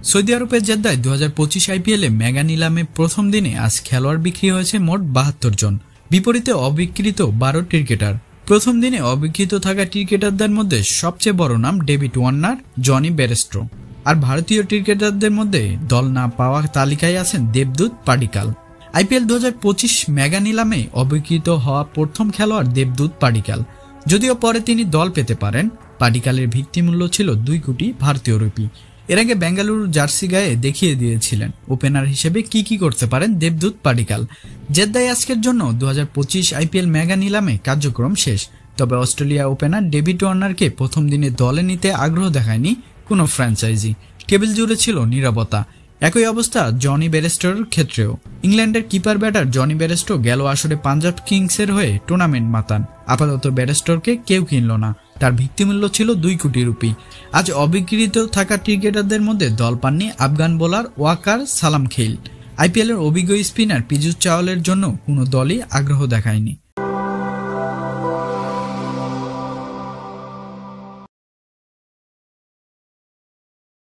Saudi আরবের জেদ্দায় 2025 আইপিএলে mega নিলামে প্রথম দিনে আজ খেলোয়াড় বিক্রি হয়েছে মোট 72 জন, বিপরীতে অবিক্রিত 12 ক্রিকেটার। প্রথম দিনে অবিক্রিত থাকা ক্রিকেটারদের মধ্যে সবচেয়ে বড় নাম ডেভিড ওয়ার্নার, জনি বেরেস্টো। আর ভারতীয় ক্রিকেটারদের মধ্যে দল না পাওয়া তালিকায় আছেন দেবদূত পাডিক্কাল। আইপিএল 2025 মেগা নিলামে অবিক্রিত হওয়া প্রথম খেলোয়াড় দেবদূত পাডিক্কাল। যদিও পরে তিনি দল পেতে পারেন। পাডিক্কালের ভিত্তিমূল্য ছিল 2 কোটি ভারতীয় রুপি। এর আগে বেঙ্গালুরু জার্সি গায়ে দেখিয়ে দিয়েছিলেন ওপেনার হিসেবে কি করতে পারেন দেবদূত পাডিক্কাল। জেদ্দায় আজকের জন্য 2025 আইপিএল মেগা নিলামে কার্যক্রম শেষ। তবে অস্ট্রেলিয়া ওপেনার ডেভিড ওয়ার্নারকে প্রথম দিনে দলে নিতে আগ্রহ দেখায়নি কোনো ফ্র্যাঞ্চাইজি। টেবিল জুড়ে ছিল নীরবতা। একই অবস্থা জনি বেরেস্টোর ক্ষেত্রেও। ইংল্যান্ডের কিপার ব্যাটার জনি বেরেস্টো গেল আসরে পাঞ্জাব কিংসের হয়ে টুর্নামেন্ট মাতান। আপাতত বেরেস্টোরকে কেউ কিনল না। তার ভিত্তিমূল্য ছিল 2 কোটি রুপি। আজ অবিক্রিত থাকা ক্রিকেটারদের মধ্যে দল পাননি আফগান বোলার ওয়াকার সালাম খেইল। আইপিএলের অভিজ্ঞ স্পিনার পীযুষ চাওয়ালের জন্য কোনো দলই আগ্রহ দেখায়নি।